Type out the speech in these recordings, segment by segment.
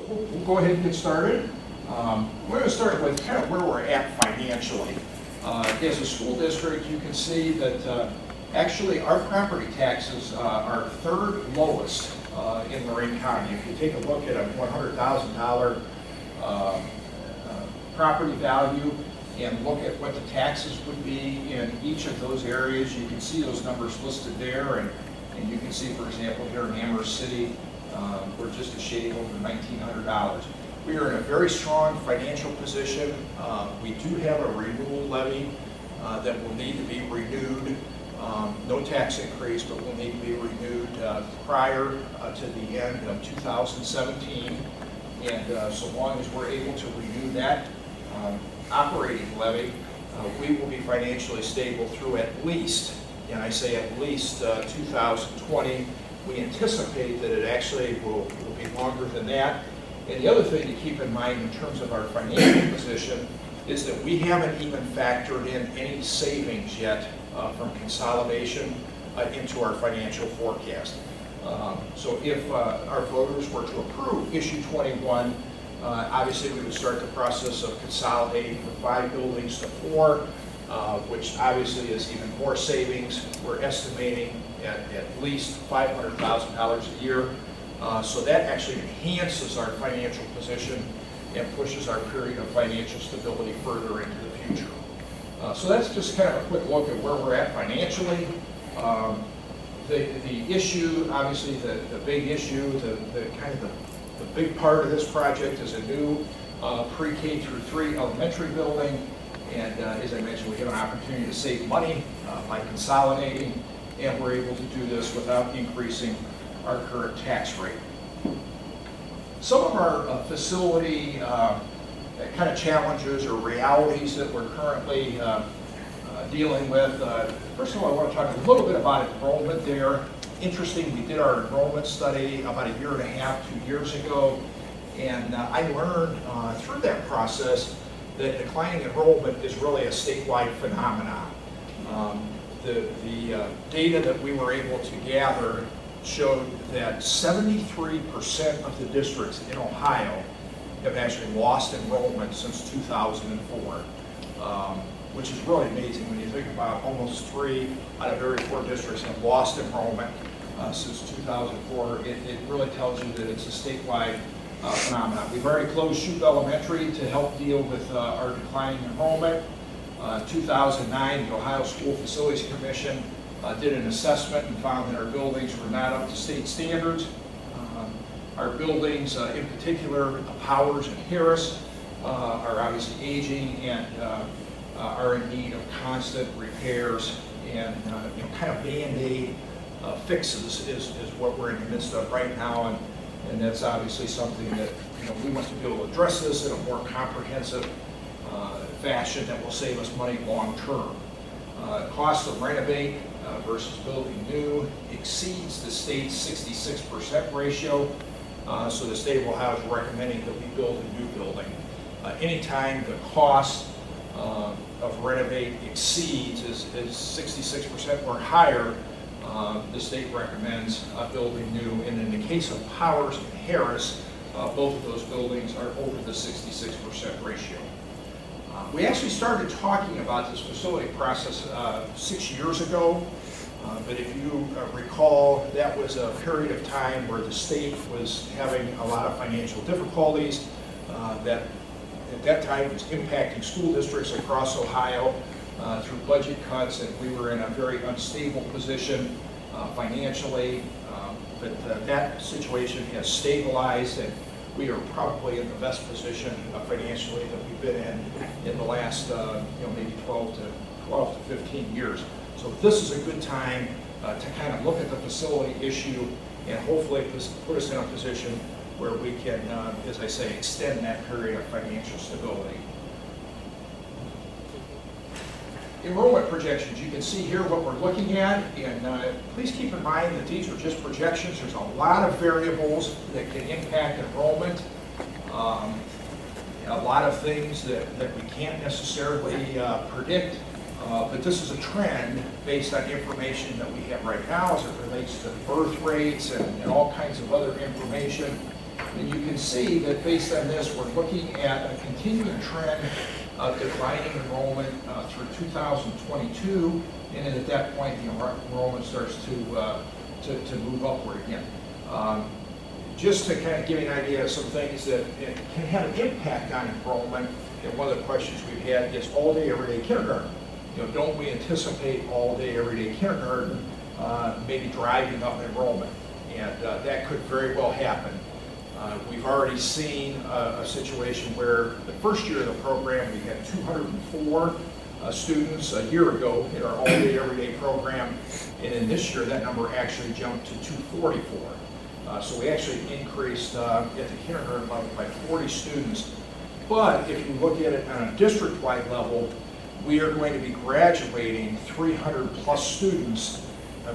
we'll go ahead and get started. We're going to start with kind of where we're at financially. As a school district, you can see that actually our property taxes are third lowest in Lorraine County. If you take a look at a $100,000 property value and look at what the taxes would be in each of those areas, you can see those numbers listed there. And you can see, for example, here in Amherst City, we're just a shade over $1,900. We are in a very strong financial position. We do have a renewal levy that will need to be renewed. No tax increase, but will need to be renewed prior to the end of 2017. And so long as we're able to renew that operating levy, we will be financially stable through at least, and I say at least 2020. We anticipate that it actually will be longer than that. And the other thing to keep in mind in terms of our financial position is that we haven't even factored in any savings yet from consolidation into our financial forecast. So if our voters were to approve issue 21, obviously we would start the process of consolidating from 5 buildings to 4, which obviously is even more savings. We're estimating at least $500,000 a year. So that actually enhances our financial position and pushes our period of financial stability further into the future. So that's just kind of a quick look at where we're at financially. The issue, obviously the big issue, the big part of this project is a new pre-K through 3 elementary building. And as I mentioned, we have an opportunity to save money by consolidating, and we're able to do this without increasing our current tax rate. Some of our facility kind of challenges or realities that we're currently dealing with. First of all, I want to talk a little bit about enrollment there. Interesting, we did our enrollment study about 1.5 years, 2 years ago, and I learned through that process that declining enrollment is really a statewide phenomenon. The data that we were able to gather showed that 73% of the districts in Ohio have actually lost enrollment since 2004, which is really amazing when you think about almost 3 out of every 4 districts have lost enrollment since 2004. It really tells you that it's a statewide phenomenon. We've already closed Shoup Elementary to help deal with our declining enrollment. 2009, the Ohio School Facilities Commission did an assessment and found that our buildings were not up to state standards. Our buildings, in particular, Powers and Harris, are obviously aging and are in need of constant repairs and kind of Band-Aid fixes is what we're in the midst of right now, and that's obviously something that we want to be able to address this in a more comprehensive fashion that will save us money long term. Cost of renovate versus building new exceeds the state's 66% ratio, so the state will have recommending that we build a new building. Anytime the cost of renovate exceeds is 66% or higher, the state recommends building new. And in the case of Powers and Harris, both of those buildings are over the 66% ratio. We actually started talking about this facility process 6 years ago, but if you recall, that was a period of time where the state was having a lot of financial difficulties that at that time was impacting school districts across Ohio through budget cuts, and we were in a very unstable position financially, but that situation has stabilized, and we are probably in the best position financially that we've been in the last maybe 12 to 15 years. So this is a good time to kind of look at the facility issue and hopefully put us in a position where we can, as I say, extend that period of financial stability. Enrollment projections, you can see here what we're looking at, and please keep in mind that these are just projections. There's a lot of variables that can impact enrollment, a lot of things that we can't necessarily predict, but this is a trend based on information that we have right now as it relates to birth rates and all kinds of other information. And you can see that based on this, we're looking at a continuing trend of declining enrollment through 2022, and then at that point, the enrollment starts to move upward again. Just to kind of give you an idea of some things that can have an impact on enrollment, and one of the questions we've had is all-day, everyday kindergarten. Don't we anticipate all-day, everyday kindergarten maybe driving up enrollment? And that could very well happen. We've already seen a situation where the first year of the program, we had 204 students a year ago in our all-day, everyday program, and in this year, that number actually jumped to 244. So we actually increased at the kindergarten level by 40 students. But if you look at it on a district-wide level, we are going to be graduating 300 plus students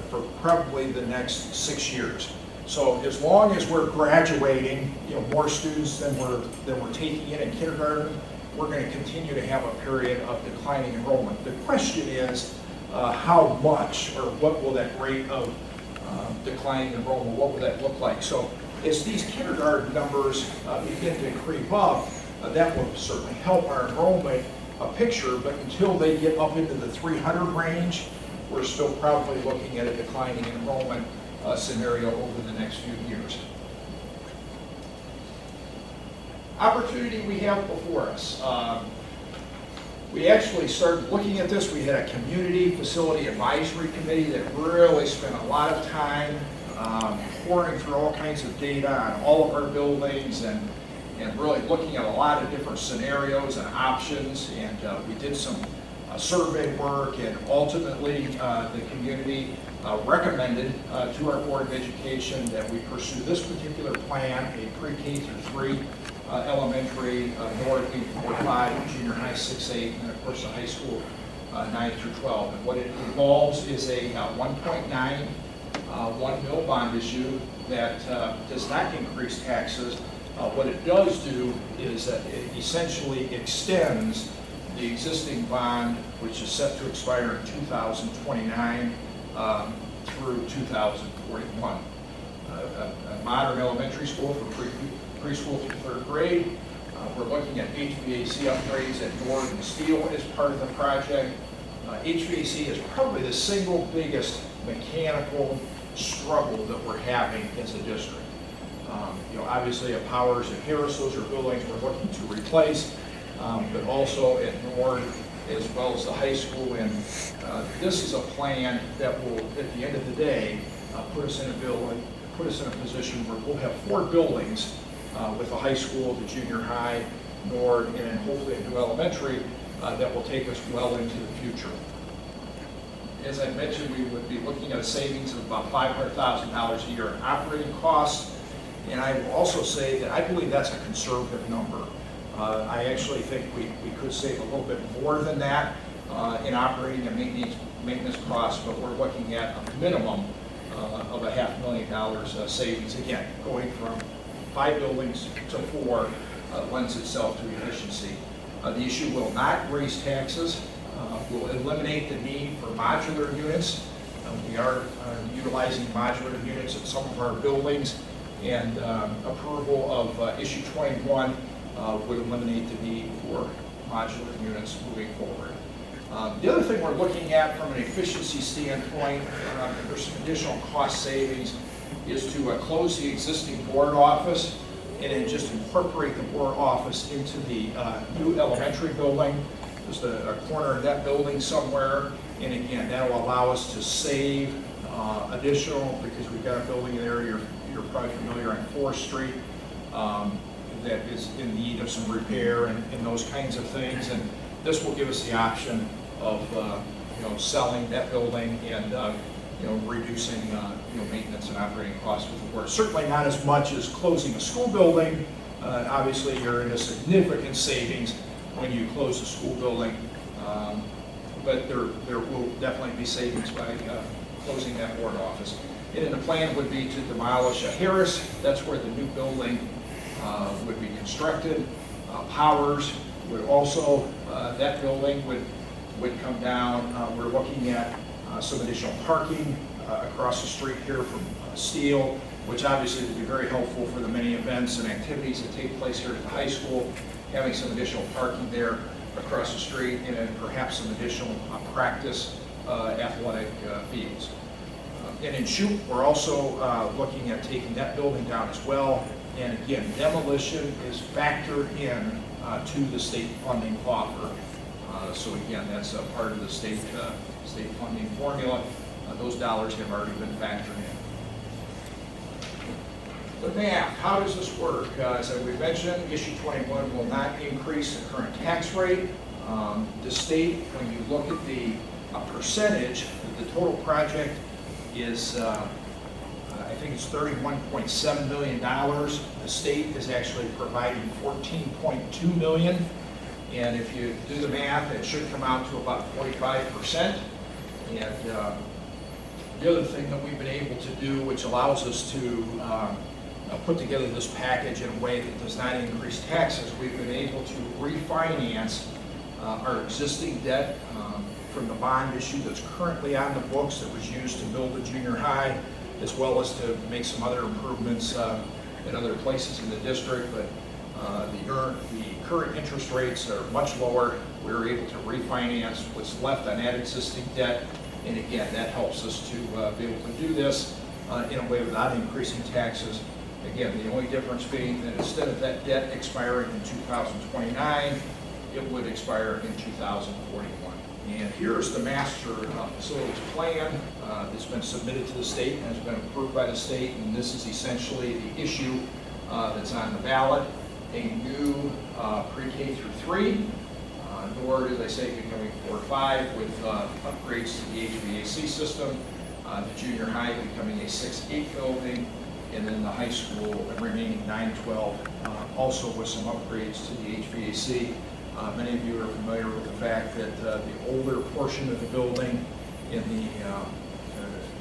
for probably the next 6 years. So as long as we're graduating, more students than we're taking in kindergarten, we're going to continue to have a period of declining enrollment. The question is, how much, or what will that rate of declining enrollment, what will that look like? So as these kindergarten numbers begin to creep up, that will certainly help our enrollment picture, but until they get up into the 300 range, we're still probably looking at a declining enrollment scenario over the next few years. Opportunity we have before us. We actually started looking at this. We had a community facility advisory committee that really spent a lot of time pouring through all kinds of data on all of our buildings and really looking at a lot of different scenarios and options. And we did some survey work, and ultimately the community recommended to our Board of Education that we pursue this particular plan, a pre-K through 3 elementary, North 8-4-5, junior high 6-8, and of course the high school 9 through 12. And what it involves is a 1.9 1 mil bond issue that does not increase taxes. What it does do is that it essentially extends the existing bond, which is set to expire in 2029 through 2041. A modern elementary school for preschool through 3rd grade. We're looking at HVAC upgrades at Nord and Steel as part of the project. HVAC is probably the single biggest mechanical struggle that we're having as a district. Obviously at Powers and Harris, those are buildings we're looking to replace, but also at Nord as well as the high school. And this is a plan that will, at the end of the day, put us in a position where we'll have 4 buildings with the high school, the junior high, Nord, and then hopefully a new elementary that will take us well into the future. As I mentioned, we would be looking at a savings of about $500,000 a year in operating costs. And I will also say that I believe that's a conservative number. I actually think we could save a little bit more than that in operating and maintenance costs, but we're looking at a minimum of a $500,000 savings. Again, going from 5 buildings to 4 lends itself to efficiency. The issue will not raise taxes. Will eliminate the need for modular units. We are utilizing modular units at some of our buildings, and approval of issue 21 would eliminate the need for modular units moving forward. The other thing we're looking at from an efficiency standpoint, there's some additional cost savings, is to close the existing board office and then just incorporate the board office into the new elementary building. Just a corner of that building somewhere, and again, that will allow us to save additional, because we've got a building there, you're probably familiar, on 4th Street, that is in need of some repair and those kinds of things, and this will give us the option of selling that building and reducing maintenance and operating costs with the board. Certainly not as much as closing a school building. Obviously, you're in a significant savings when you close a school building, but there will definitely be savings by closing that board office. And then the plan would be to demolish Harris. That's where the new building would be constructed. Powers would also, that building would come down. We're looking at some additional parking across the street here from Steele, which obviously would be very helpful for the many events and activities that take place here at the high school, having some additional parking there across the street, and then perhaps some additional practice athletic fields. And in Shoup, we're also looking at taking that building down as well. And again, demolition is factored in to the state funding offer. So again, that's a part of the state funding formula. Those dollars have already been factored in. The math, how does this work? As we mentioned, issue 21 will not increase the current tax rate. The state, when you look at the percentage, the total project is, I think it's $31.7 million. The state is actually providing $14.2 million. And if you do the math, it should come out to about 45%. And the other thing that we've been able to do, which allows us to put together this package in a way that does not increase taxes, we've been able to refinance our existing debt from the bond issue that's currently on the books that was used to build the junior high, as well as to make some other improvements in other places in the district. But the current interest rates are much lower. We were able to refinance what's left on that existing debt. And again, that helps us to be able to do this in a way without increasing taxes. Again, the only difference being that instead of that debt expiring in 2029, it would expire in 2041. And here's the master facilities plan. It's been submitted to the state and has been approved by the state. And this is essentially the issue that's on the ballot. A new pre-K through 3, Nord, as I say, becoming 4-5 with upgrades to the HVAC system, the junior high becoming a 6-8 building, and then the high school remaining 9-12, also with some upgrades to the HVAC. Many of you are familiar with the fact that the older portion of the building in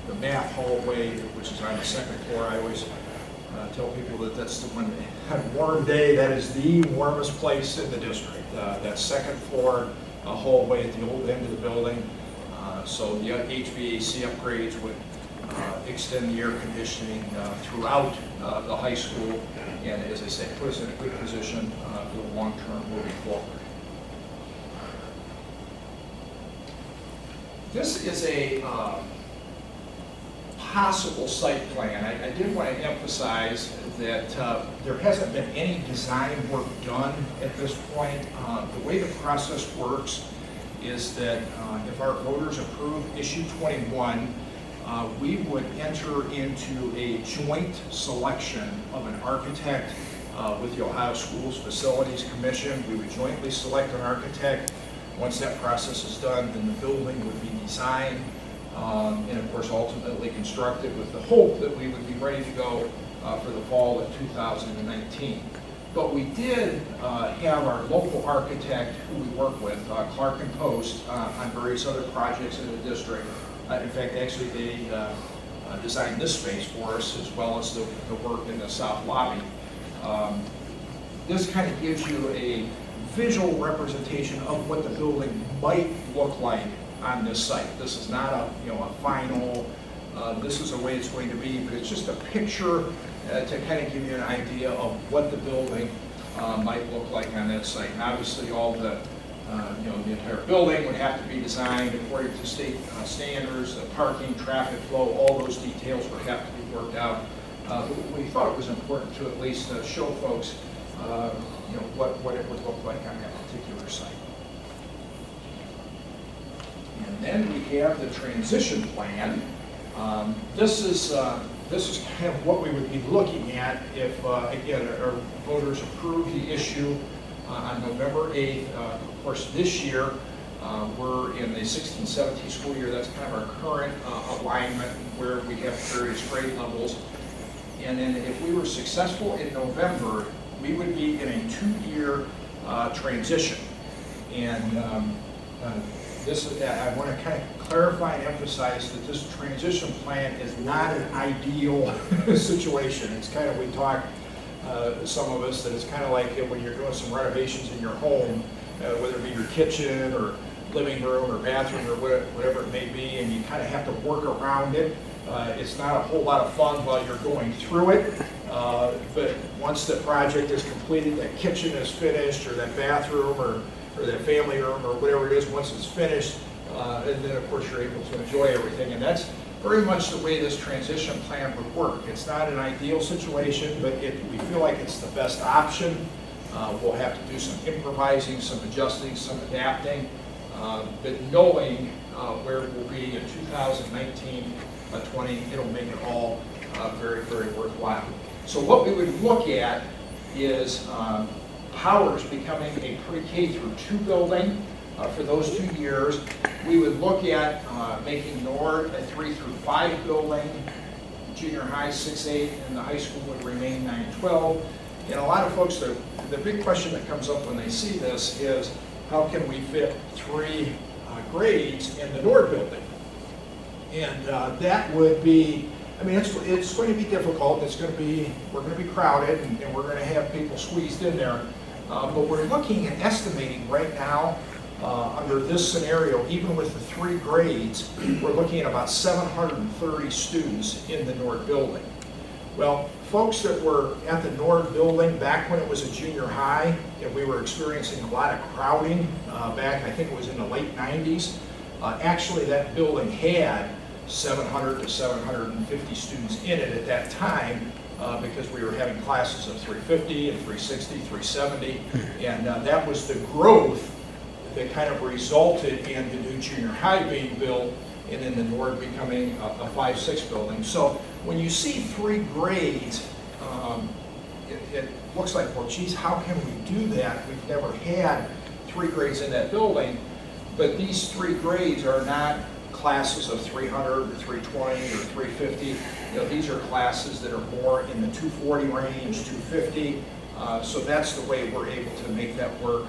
the math hallway, which is on the second floor, I always tell people that that's the one, on a warm day, that is the warmest place in the district. That second floor hallway at the old end of the building. So the HVAC upgrades would extend the air conditioning throughout the high school, and as I say, put us in a good position for the long term moving forward. This is a possible site plan. I did want to emphasize that there hasn't been any design work done at this point. The way the process works is that if our voters approve issue 21, we would enter into a joint selection of an architect with the Ohio Schools Facilities Commission. We would jointly select an architect. Once that process is done, then the building would be designed and of course ultimately constructed with the hope that we would be ready to go for the fall of 2019. But we did have our local architect who we work with, Clark and Post, on various other projects in the district. In fact, actually they designed this space for us as well as the work in the south lobby. This kind of gives you a visual representation of what the building might look like on this site. This is not a final, this is the way it's going to be, but it's just a picture to kind of give you an idea of what the building might look like on that site. And obviously all the the entire building would have to be designed according to state standards, the parking, traffic flow, all those details would have to be worked out. But we thought it was important to at least show folks what it would look like on that particular site. And then we have the transition plan. This is kind of what we would be looking at if, again, our voters approve the issue on November 8th. Of course, this year, we're in the 16-17 school year. That's kind of our current alignment where we have various grade levels. And then if we were successful in November, we would be in a 2-year transition. And I want to kind of clarify and emphasize that this transition plan is not an ideal situation. It's kind of, we talk, some of us, that it's kind of like when you're doing some renovations in your home, whether it be your kitchen or living room or bathroom or whatever it may be, and you kind of have to work around it. It's not a whole lot of fun while you're going through it, but once the project is completed, that kitchen is finished, or that bathroom, or that family room, or whatever it is, once it's finished, and then of course you're able to enjoy everything. And that's very much the way this transition plan would work. It's not an ideal situation, but we feel like it's the best option. We'll have to do some improvising, some adjusting, some adapting, but knowing where we'll be in 2019, 20, it'll make it all very, very worthwhile. So what we would look at is Powers becoming a pre-K through 2 building for those 2 years. We would look at making Nord a 3 through 5 building, junior high 6-8, and the high school would remain 9-12. And a lot of folks, the big question that comes up when they see this is, how can we fit 3 grades in the Nord building? And that would be, I mean, it's going to be difficult. We're going to be crowded, and we're going to have people squeezed in there. But we're looking at estimating right now, under this scenario, even with the 3 grades, we're looking at about 730 students in the Nord building. Well, folks that were at the Nord building back when it was a junior high, and we were experiencing a lot of crowding back, I think it was in the late 90s, actually that building had 700 to 750 students in it at that time, because we were having classes of 350 and 360, 370, and that was the growth that kind of resulted in the new junior high being built, and then the Nord becoming a 5-6 building. So when you see 3 grades, it looks like, well, geez, how can we do that? We've never had 3 grades in that building, but these 3 grades are not classes of 300 or 320 or 350. You know, these are classes that are more in the 240 range, 250. So that's the way we're able to make that work,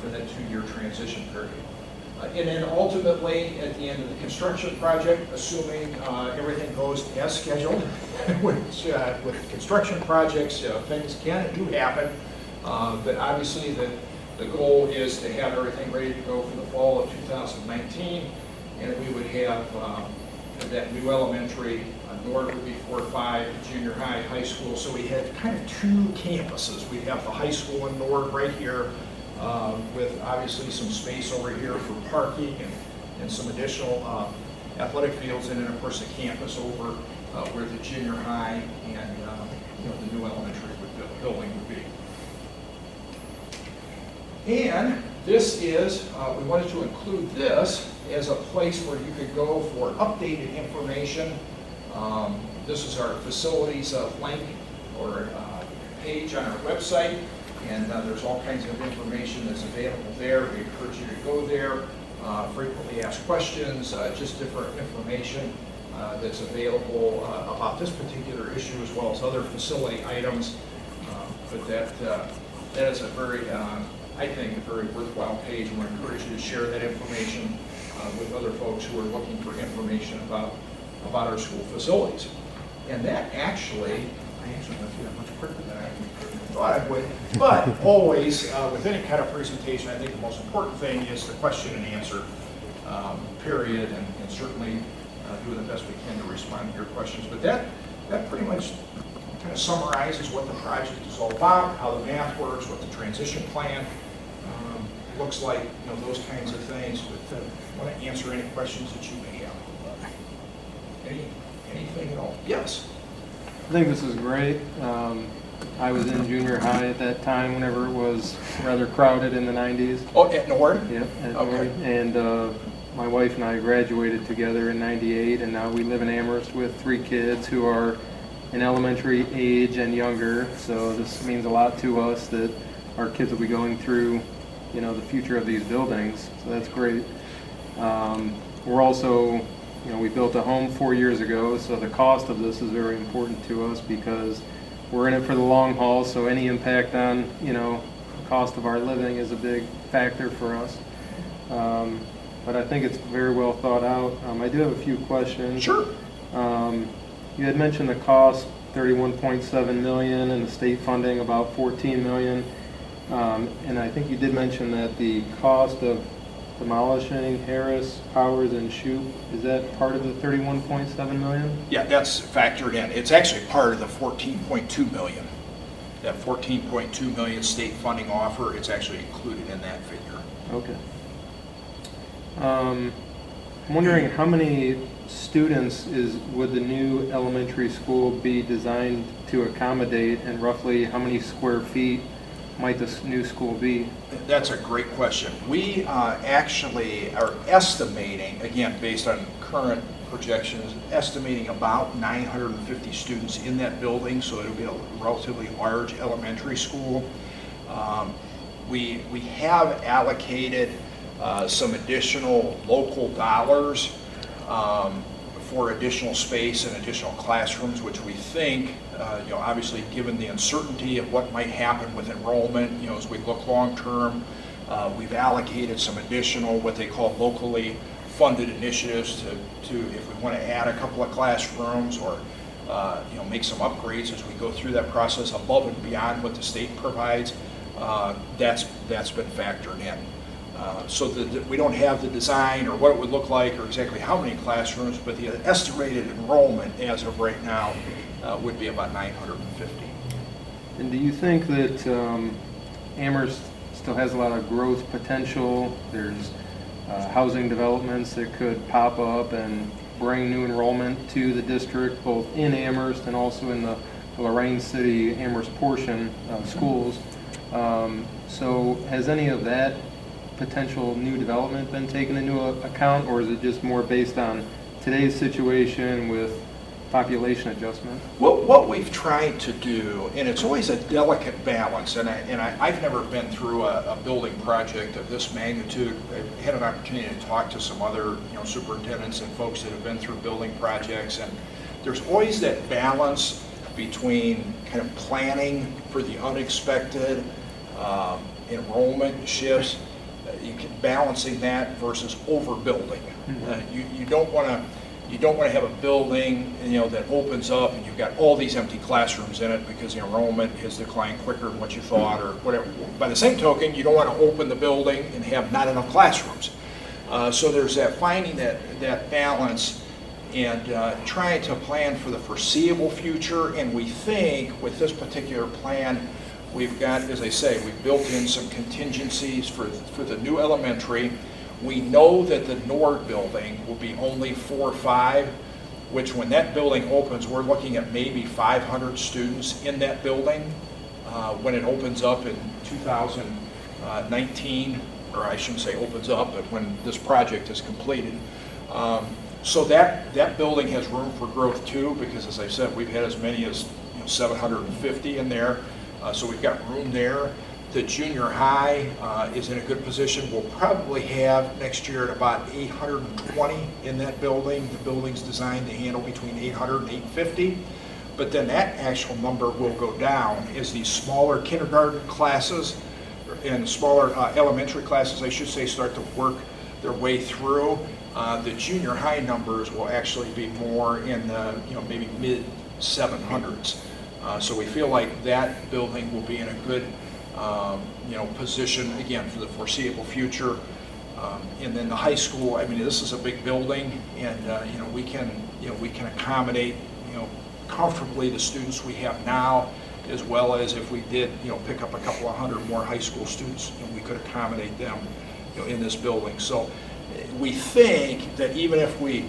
for that 2-year transition period. And then ultimately, at the end of the construction project, assuming everything goes as scheduled, which with construction projects, things can and do happen, but obviously the goal is to have everything ready to go for the fall of 2019, and we would have that new elementary, Nord would be 4-5, junior high, high school, so we had kind of 2 campuses. We'd have the high school in Nord right here, with obviously some space over here for parking and some additional athletic fields, and then of course the campus over where the junior high and the new elementary building would be. And this is, we wanted to include this as a place where you could go for updated information. This is our facilities link or page on our website. And there's all kinds of information that's available there. We encourage you to go there, frequently ask questions, just different information that's available about this particular issue, as well as other facility items. But that is a very, I think, a very worthwhile page, and we encourage you to share that information with other folks who are looking for information about our school facilities. And that actually went through that much quicker than I thought I would, but always with any kind of presentation, I think the most important thing is the question and answer period, and certainly doing the best we can to respond to your questions. But that pretty much kind of summarizes what the project is all about, how the math works, what the transition plan looks like, those kinds of things. But I want to answer any questions that you may have. Anything at all? Yes. I think this is great. I was in junior high at that time whenever it was rather crowded in the 90s. Oh, at Nord? Yeah, at okay. Nord. And my wife and I graduated together in 98, and now we live in Amherst with 3 kids who are in elementary age and younger. So this means a lot to us that our kids will be going through, the future of these buildings. So that's great. We're also, we built a home 4 years ago, so the cost of this is very important to us because we're in it for the long haul, so any impact on, the cost of our living is a big factor for us. But I think it's very well thought out. I do have a few questions. Sure. You had mentioned the cost, $31.7 million, and the state funding about $14 million. And I think you did mention that the cost of demolishing Harris, Powers, and Shoup. Is that part of the 31.7 million? Yeah, that's factored in. It's actually part of the 14.2 million. That 14.2 million state funding offer, it's actually included in that figure. Okay. I'm wondering how many students would the new elementary school be designed to accommodate, and roughly how many square feet might this new school be? That's a great question. We actually are estimating, again, based on current projections, estimating about 950 students in that building, so it'll be a relatively large elementary school. We have allocated some additional local dollars for additional space and additional classrooms, which we think, obviously given the uncertainty of what might happen with enrollment, as we look long term, we've allocated some additional what they call locally funded initiatives to if we want to add a couple of classrooms or make some upgrades as we go through that process above and beyond what the state provides. That's been factored in. So that we don't have the design or what it would look like or exactly how many classrooms, but the estimated enrollment as of right now would be about 950. And do you think that Amherst still has a lot of growth potential? There's housing developments that could pop up and bring new enrollment to the district, both in Amherst and also in the Lorraine City Amherst portion schools. So has any of that potential new development been taken into account, or is it just more based on today's situation with population adjustment? What we've tried to do, and it's always a delicate balance, and I've never been through a building project of this magnitude. I've had an opportunity to talk to some other superintendents and folks that have been through building projects, and there's always that balance between kind of planning for the unexpected, enrollment shifts, balancing that versus overbuilding. You don't want to have a building that opens up and you've got all these empty classrooms in it because the enrollment has declined quicker than what you thought or whatever. By the same token, you don't want to open the building and have not enough classrooms. So there's that finding that balance and trying to plan for the foreseeable future. And we think with this particular plan, we've got, as I say, we've built in some contingencies for the new elementary. We know that the Nord building will be only 4 or 5, which when that building opens, we're looking at maybe 500 students in that building when it opens up in 2019, or I shouldn't say opens up, but when this project is completed. So that building has room for growth too, because as I said, we've had as many as 750 in there. So we've got room there. The junior high is in a good position. We'll probably have next year at about 820 in that building. The building's designed to handle between 800 and 850. But then that actual number will go down as these smaller kindergarten classes and smaller elementary classes, I should say, start to work their way through. The junior high numbers will actually be more in the maybe mid 700s. So we feel like that building will be in a good position again for the foreseeable future. And then the high school, I mean, this is a big building, and we can accommodate comfortably the students we have now, as well as if we did pick up a couple of hundred more high school students, we could accommodate them in this building. So we think that even if we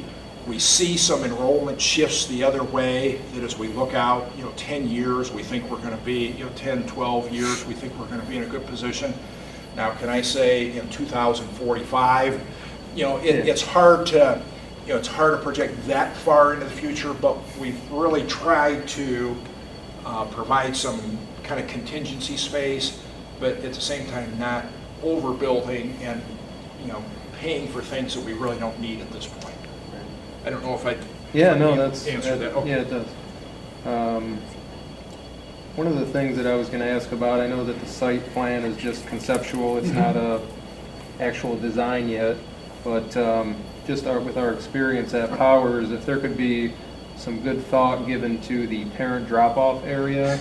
see some enrollment shifts the other way, that as we look out 10 years, we think we're going to be 10, 12 years, we think we're going to be in a good position. Now, can I say in 2045, it's hard to project that far into the future, but we've really tried to provide some kind of contingency space, but at the same time not overbuilding and paying for things that we really don't need at this point. I don't know if I answer that. Okay. Yeah, it does. One of the things that I was going to ask about, I know that the site plan is just conceptual, it's not a actual design yet, but just with our experience at Powers, if there could be some good thought given to the parent drop-off area,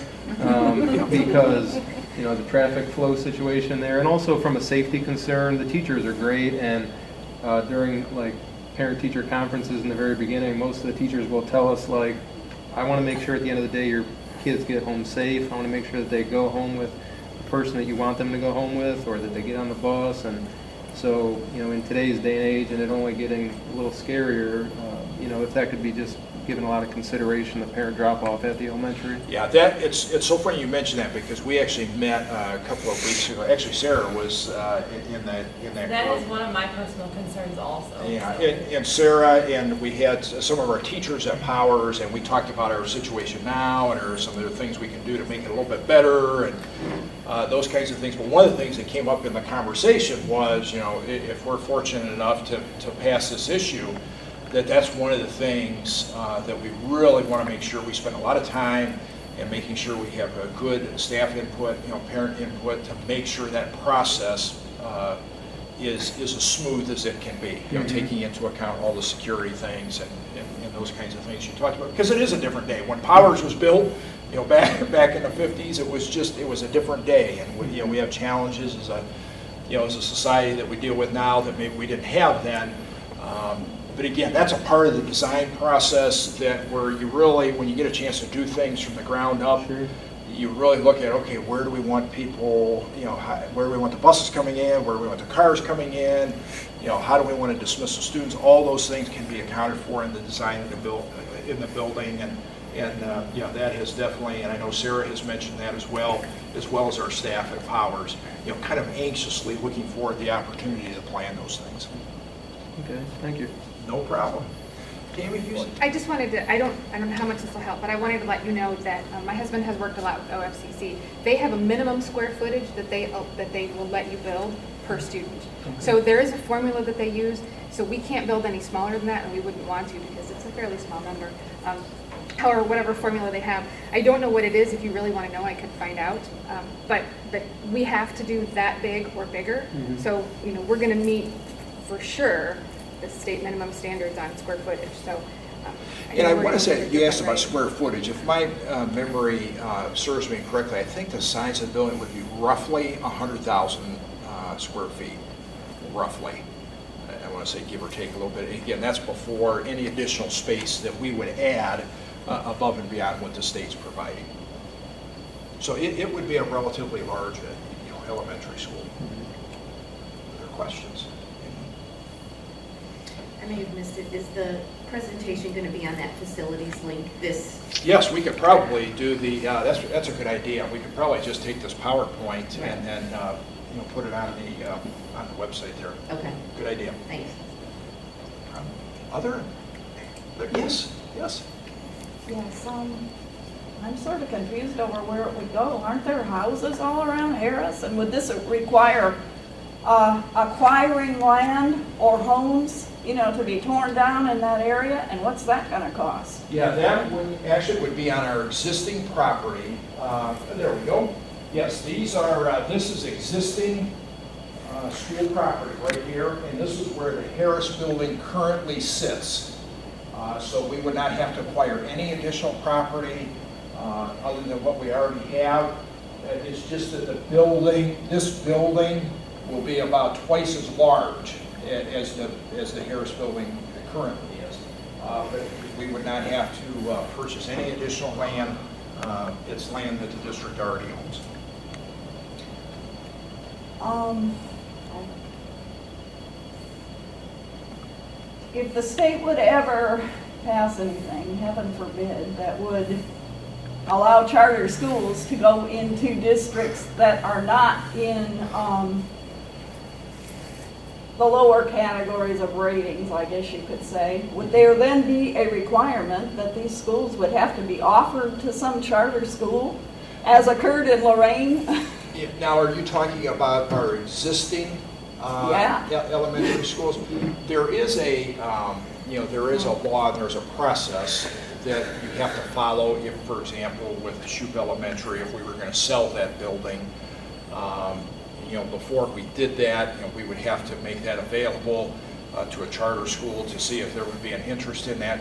because the traffic flow situation there, and also from a safety concern, the teachers are great, and during like parent-teacher conferences in the very beginning, most of the teachers will tell us like, I want to make sure at the end of the day your kids get home safe. I want to make sure that they go home with the person that you want them to go home with, or that they get on the bus. And so, in today's day and age, and it only getting a little scarier, if that could be just given a lot of consideration, the parent drop-off at the elementary. Yeah, it's so funny you mentioned that, because we actually met a couple of weeks ago. Actually, Sarah was in that That group. is one of my personal concerns also. Yeah, so. and Sarah, and we had some of our teachers at Powers, and we talked about our situation now, and there are some of the things we can do to make it a little bit better, and those kinds of things. But one of the things that came up in the conversation was, if we're fortunate enough to pass this issue, that's one of the things that we really want to make sure we spend a lot of time in making sure we have a good staff input, parent input, to make sure that process is as smooth as it can be, taking into account all the security things and those kinds of things you talked about. Because it is a different day. When Powers was built, back in the 50s, it was a different day, and we have challenges as a society that we deal with now that maybe we didn't have then. But again, that's a part of the design process where you really, when you get a chance to do things from the ground up, Sure. you really look at, okay, where do we want people, where do we want the buses coming in, where do we want the cars coming in, how do we want to dismiss the students? All those things can be accounted for in the design of the building, and that has definitely, and I know Sarah has mentioned that as well as our staff at Powers, kind of anxiously looking forward to the opportunity to plan those things. Okay, thank you. No problem. Tammy, you I just wanted to, I don't know how much this will help, but I wanted to let you know that my husband has worked a lot with OFCC. They have a minimum square footage that they will let you build per student. Okay. So there is a formula that they use, so we can't build any smaller than that, and we wouldn't want to because it's a fairly small number. Or whatever formula they have. I don't know what it is. If you really want to know, I could find out. But we have to do that big or bigger. Mhm. So, we're going to meet for sure the state minimum standards on square footage. So, And I we're want to gonna say, do you it asked about different, square footage. If my memory serves me correctly, I think the size of the building would be roughly 100,000 square feet, roughly. I want to say give or take a little bit. Again, that's before any additional space that we would add above and beyond what the state's providing. So it would be a relatively large, elementary school. Are there questions? I may have missed it. Is the presentation going to be on that facilities link? Yes, we could probably do that's a good idea. We could probably just take this PowerPoint and then put it on the website there. Okay, Good idea. thanks. Other? Yes. Yes, I'm sort of confused over where it would go. Aren't there houses all around Harris? And would this require acquiring land or homes, to be torn down in that area? And what's that going to cost? Yeah, that would be on our existing property. There we go. Yes, this is existing school property right here, and this is where the Harris building currently sits. So we would not have to acquire any additional property other than what we already have. It's just that this building will be about twice as large as the Harris building currently is. But we would not have to purchase any additional land. It's land that the district already owns. If the state would ever pass anything, heaven forbid, that would allow charter schools to go into districts that are not in the lower categories of ratings, I guess you could say, would there then be a requirement that these schools would have to be offered to some charter school, as occurred in Lorraine? Now, are you talking about our existing elementary schools? There is a law, and there's a process that you have to follow. If, for example, with Shoup Elementary, if we were going to sell that building, before we did that, we would have to make that available to a charter school to see if there would be an interest in that.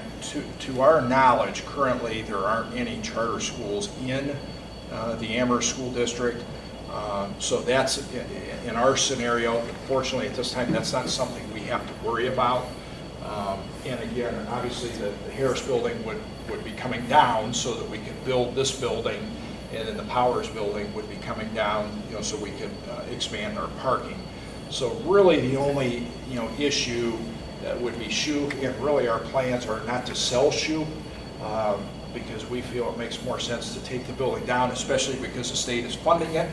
To our knowledge, currently there aren't any charter schools in the Amherst School District. So that's, in our scenario, fortunately at this time, that's not something we have to worry about. And again, obviously the Harris building would be coming down so that we could build this building, and then the Powers building would be coming down, so we could expand our parking. So really the only, issue would be Shoup, and really our plans are not to sell Shoup, because we feel it makes more sense to take the building down, especially because the state is funding it.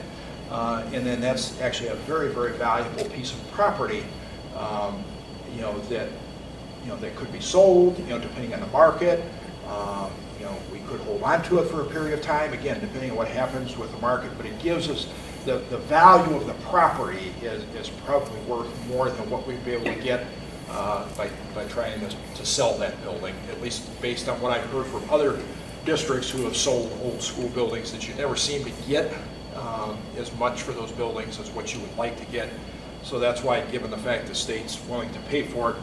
And then that's actually a very, very valuable piece of property, that could be sold, depending on the market. We could hold on to it for a period of time, again, depending on what happens with the market, but it gives us, the value of the property is probably worth more than what we'd be able to get by trying to sell that building, at least based on what I've heard from other districts who have sold old school buildings, that you never seem to get as much for those buildings as what you would like to get. So that's why, given the fact the state's willing to pay for it,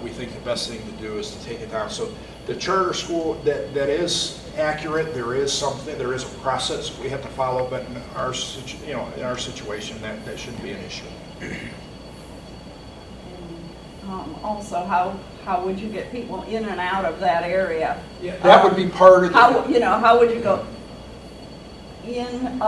we think the best thing to do is to take it down. So the charter school, that is accurate. There is a process we have to follow, but in our situation, that shouldn't be an issue. Also, how would you get people in and out of that area? Yeah, that would be part of the. How would you go in,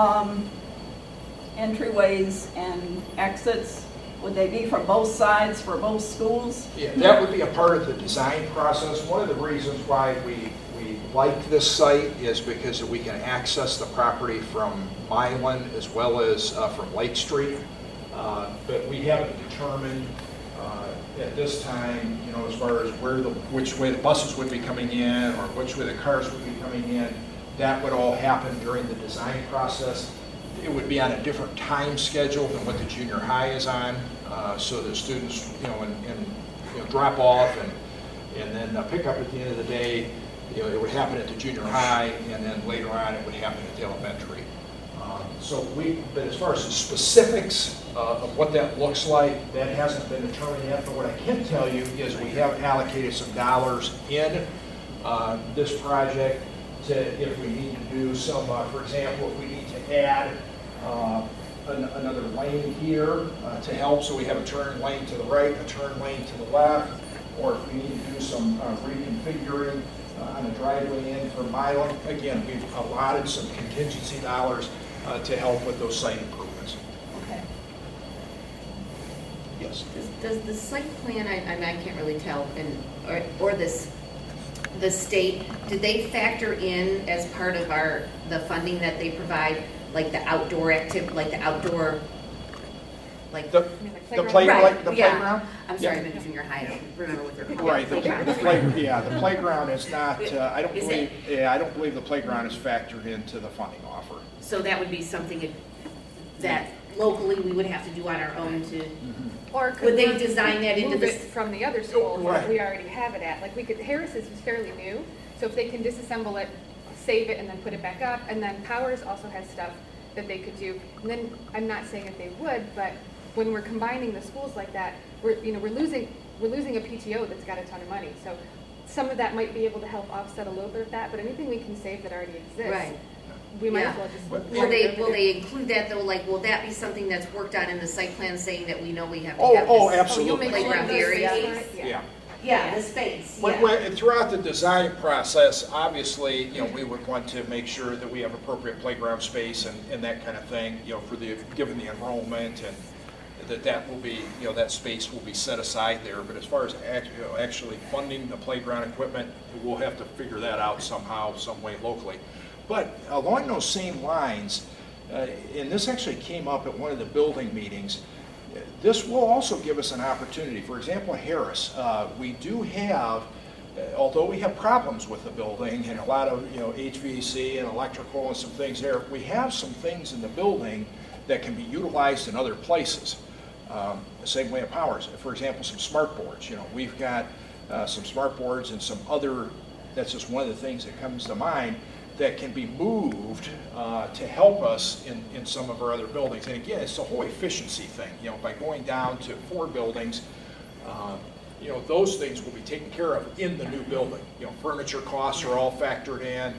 entryways and exits? Would they be from both sides for both schools? Yeah, that would be a part of the design process. One of the reasons why we like this site is because we can access the property from Milan as well as from Lake Street. But we haven't determined at this time, as far as which way the buses would be coming in or which way the cars would be coming in. That would all happen during the design process. It would be on a different time schedule than what the junior high is on, so the students, drop off and then pick up at the end of the day. It would happen at the junior high, and then later on it would happen at the elementary. But as far as the specifics of what that looks like, that hasn't been determined yet. But what I can tell you is we have allocated some dollars in this project to, if we need to do some, for example, if we need to add another lane here to help, so we have a turn lane to the right, a turn lane to the left, or if we need to do some reconfiguring on a driveway in for Milan. Again, we've allotted some contingency dollars to help with those site improvements. Okay. Yes. Does the site plan, I can't really tell, or the state, did they factor in as part of the funding that they provide, like the outdoor activity, like the outdoor, like The Right, playground? I'm sorry, I'm in junior high. I don't remember what they're called. Right, the playground is not, I don't Is believe the playground is factored into the funding offer. So that would be something that locally we would have to do on our own to, Or could Would they we design that into move this- it from the other schools Right. that we already have it at? Like Harris's is fairly new, so if they can disassemble it, save it, and then put it back up, and then Powers also has stuff that they could do. And then, I'm not saying that they would, but when we're combining the schools like that, we're losing a PTO that's got a ton of money. So some of that might be able to help offset a little bit of that, but anything we can save that already exists, Right. we might Yeah. as well just. will they include that though? Like, will that be something that's worked on in the site plan saying that we know we have to have Oh, this absolutely. playground area? Yeah. Yeah, the space, And throughout the design process, obviously, we would want to make sure that we have appropriate playground space and that kind of thing, given the enrollment, and that will be, that space will be set aside there. But as far as actually funding the playground equipment, we'll have to figure that out somehow, some way locally. But along those same lines, and this actually came up at one of the building meetings, this will also give us an opportunity. For example, Harris, we do have, although we have problems with the building and a lot of HVAC and electrical and some things there, we have some things in the building that can be utilized in other places. The same way at Powers. For example, some smart boards. We've got some smart boards and some other, that's just one of the things that comes to mind, that can be moved to help us in some of our other buildings. And again, it's the whole efficiency thing. By going down to 4 buildings, those things will be taken care of in the new building. Furniture costs are all factored in.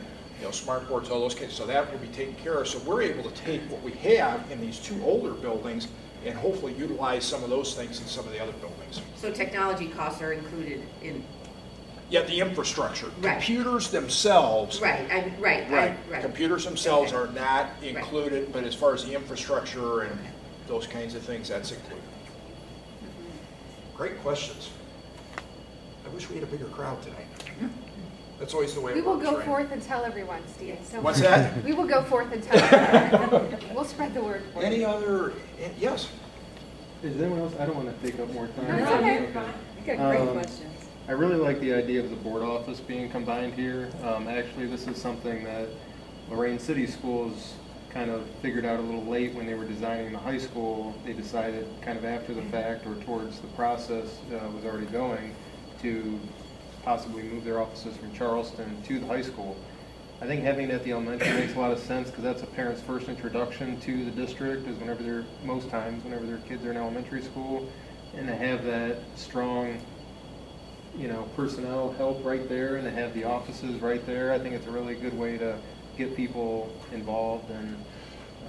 smart boards, all those kinds, so that will be taken care of. So we're able to take what we have in these 2 older buildings and hopefully utilize some of those things in some of the other buildings. So technology costs are included in, Yeah, the infrastructure. Right. Computers themselves. right. Computers themselves Okay. are not Right. included, but as far as the infrastructure and those kinds of things, that's included. Great questions. I wish we had a bigger crowd tonight. That's always the way We it will works, go right? forth and tell everyone, Steve. Don't What's worry. that? We will go forth and tell everyone. We'll spread the word for Any you. other, yes? Is anyone else? I don't want to take up more time. No, okay. You got great Um, questions. I really like the idea of the board office being combined here. Actually, this is something that Lorraine City Schools kind of figured out a little late when they were designing the high school. They decided kind of after the fact or towards the process was already going to possibly move their offices from Charleston to the high school. I think having it at the elementary makes a lot of sense because that's a parent's first introduction to the district is whenever they're, most times, whenever their kids are in elementary school. And to have that strong, personnel help right there and to have the offices right there, I think it's a really good way to get people involved and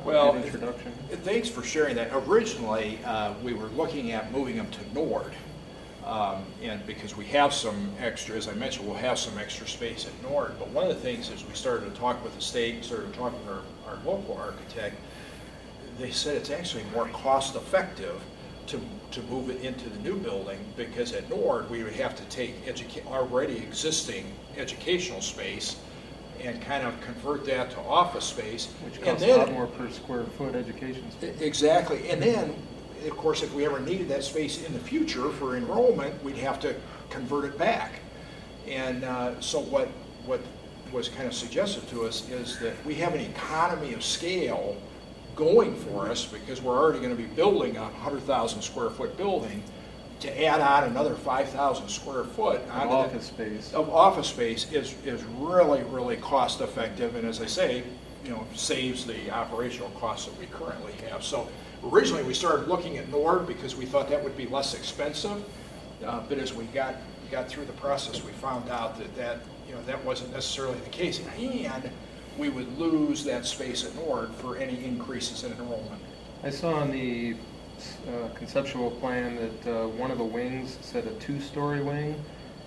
Well, good introduction. Thanks for sharing that. Originally, we were looking at moving them to Nord. And because we have some extra, as I mentioned, we'll have some extra space at Nord. But one of the things is we started to talk with the state, started to talk with our local architect. They said it's actually more cost effective to move it into the new building because at Nord, we would have to take already existing educational space and kind of convert that to office space. Which And costs a then- lot more per square foot education space. Exactly, and then, of course, if we ever needed that space in the future for enrollment, we'd have to convert it back. And so what was kind of suggested to us is that we have an economy of scale going for us because we're already going to be building a 100,000 square foot building to add on another 5,000 square foot onto Office space. of office space is really, really cost effective, and as I say, saves the operational costs that we currently have. So originally, we started looking at Nord because we thought that would be less expensive, but as we got through the process, we found out that wasn't necessarily the case, and we would lose that space at Nord for any increases in enrollment. I saw on the conceptual plan that one of the wings said a 2-story wing.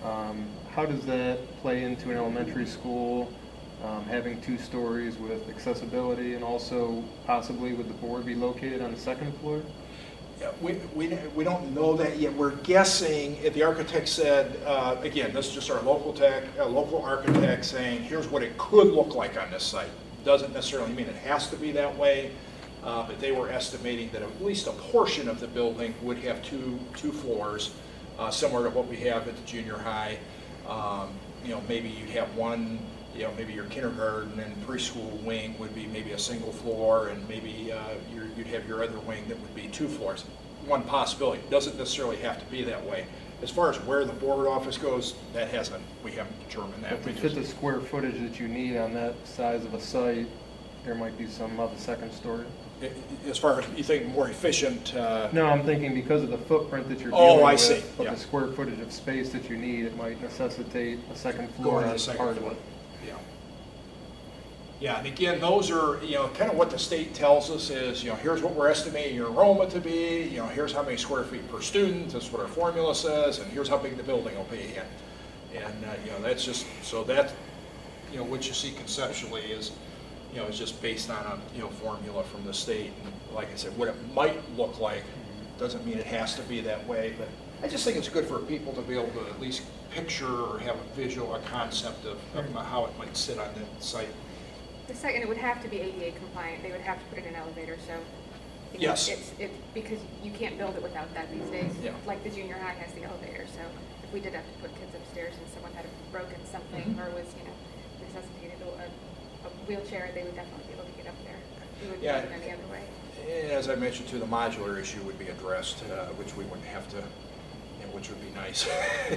How does that play into an elementary school, having 2 stories with accessibility, and also possibly would the board be located on the 2nd floor? Yeah, we don't know that yet. We're guessing, the architect said, again, this is just our local architect saying, here's what it could look like on this site. Doesn't necessarily mean it has to be that way, but they were estimating that at least a portion of the building would have two floors, similar to what we have at the junior high. Maybe you'd have one, maybe your kindergarten and preschool wing would be maybe a single floor, and maybe you'd have your other wing that would be 2 floors. One possibility. Doesn't necessarily have to be that way. As far as where the board office goes, we haven't determined that. But to fit the square footage that you need on that size of a site, there might be some of a 2nd story. As far as you think more efficient, No, I'm thinking because of the footprint that you're Oh, dealing I with, see, but yeah. the square footage of space that you need, it might necessitate a 2nd floor going to the as second part of floor. it. Yeah. Yeah, and again, those are, kind of what the state tells us is, here's what we're estimating your enrollment to be, here's how many square feet per student, that's what our formula says, and here's how big the building will be. And that's just, so that, what you see conceptually is, is just based on a, formula from the state. And like I said, what it might look like doesn't mean it has to be that way, but I just think it's good for people to be able to at least picture or have a visual, a concept of how it might sit on that site. The second, it would have to be ADA compliant. They would have to put in an elevator, so. Yes. Because you can't build it without that these days. Yeah. Like the junior high has the elevator, so if we did have to put kids upstairs and someone had broken something or was, necessitated a wheelchair, they would definitely be able to get up there. We wouldn't do Yeah. it any other way. As I mentioned too, the modular issue would be addressed, which we wouldn't have to, which would be nice,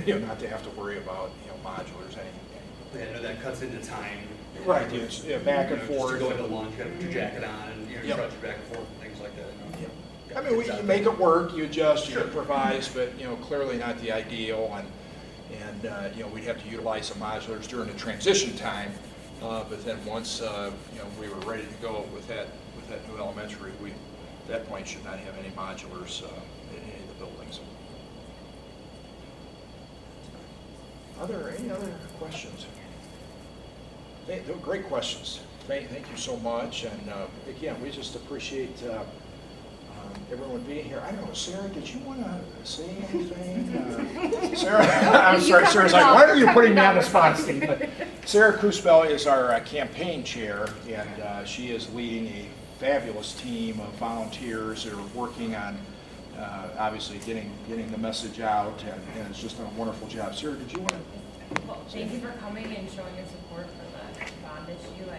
not to have to worry about, modulars, I know that cuts into time. Right, yes, yeah, back and Just forth. to go into lunch, you gotta put your jacket on, and Yep. stretch your back and forth and things like that. I mean, you make it work, you adjust, you improvise, but, clearly not the ideal, and we'd have to utilize some modulars during the transition time, But then once, we were ready to go with that new elementary, we, at that point, should not have any modulars in any of the buildings. Are there any other questions? They're great questions. Thank you so much. And again, we just appreciate everyone being here. I don't know, Sarah, did you want to say anything? Sarah, I'm sorry, Sarah's like, why are you putting me on the spot, Steve? But Sarah Kuspel is our campaign chair, and she is leading a fabulous team of volunteers that are working on obviously getting the message out, and it's just done a wonderful job. Sarah, did you want to? Well, thank you for coming and showing your support for the bond issue.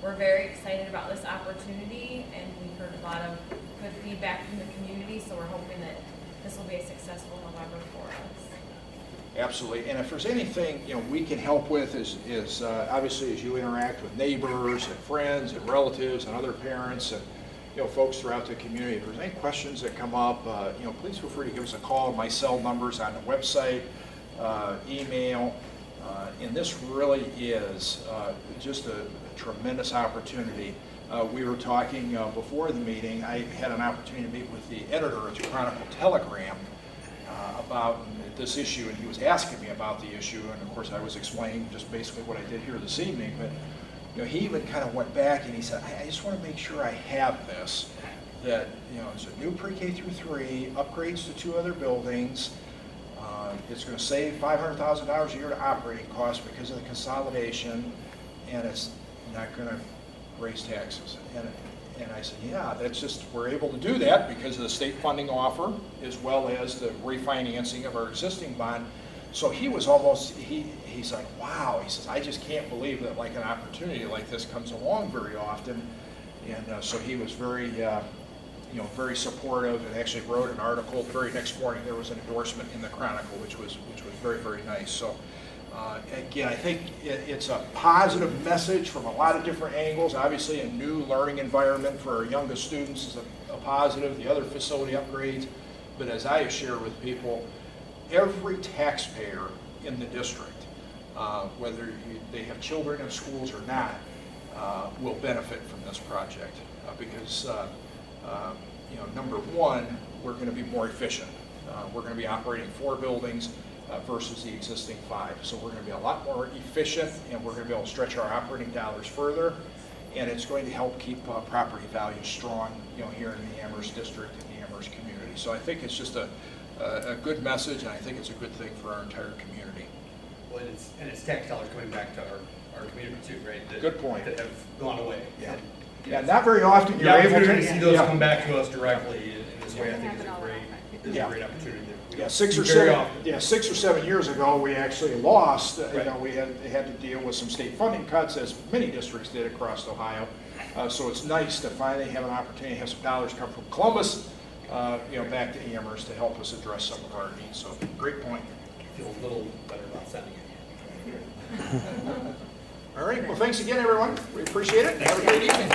We're very excited about this opportunity, and we've heard a lot of good feedback from the community, so we're hoping that this will be a successful November for us. Absolutely, and if there's anything we can help with is obviously as you interact with neighbors and friends and relatives and other parents and folks throughout the community, if there's any questions that come up, please feel free to give us a call. My cell number's on the website, email, and this really is just a tremendous opportunity. We were talking before the meeting. I had an opportunity to meet with the editor of the Chronicle Telegram about this issue, and he was asking me about the issue, and of course I was explaining just basically what I did here this evening. But he even kind of went back and he said, I just want to make sure I have this, that it's a new pre-K through 3, upgrades to 2 other buildings. It's going to save $500,000 a year to operating costs because of the consolidation, and it's not going to raise taxes. And I said, yeah, that's just, we're able to do that because of the state funding offer as well as the refinancing of our existing bond. So he was almost, he's like, wow, he says, I just can't believe that like an opportunity like this comes along very often. And so he was very, very supportive, and actually wrote an article. The very next morning there was an endorsement in the Chronicle, which was very, very nice. So again, I think it's a positive message from a lot of different angles. Obviously, a new learning environment for our youngest students is a positive, the other facility upgrades. But as I share with people, every taxpayer in the district, whether they have children in schools or not, will benefit from this project because, number one, we're going to be more efficient. We're going to be operating 4 buildings versus the existing 5. So we're going to be a lot more efficient, and we're going to be able to stretch our operating dollars further, and it's going to help keep property values strong, here in the Amherst district and the Amherst community. So I think it's just a good message, and I think it's a good thing for our entire community. Well, and it's tax dollars coming back to our community too, right? Good point. That have gone away. Yeah. And, Yeah, not very often the you're able opportunity to to see those yeah. come back to us directly in this way, I think is Yeah. a great opportunity. that we Yeah, don't 6 or see very 7. often. Yeah, 6 or 7 years ago, we actually lost. Right. We had to deal with some state funding cuts, as many districts did across Ohio. So it's nice to finally have an opportunity to have some dollars come from Columbus, back to Amherst to help us address some of our needs. So great point. I feel a little better about sending it. All right. Well, thanks again, everyone. We appreciate it. Have a great evening.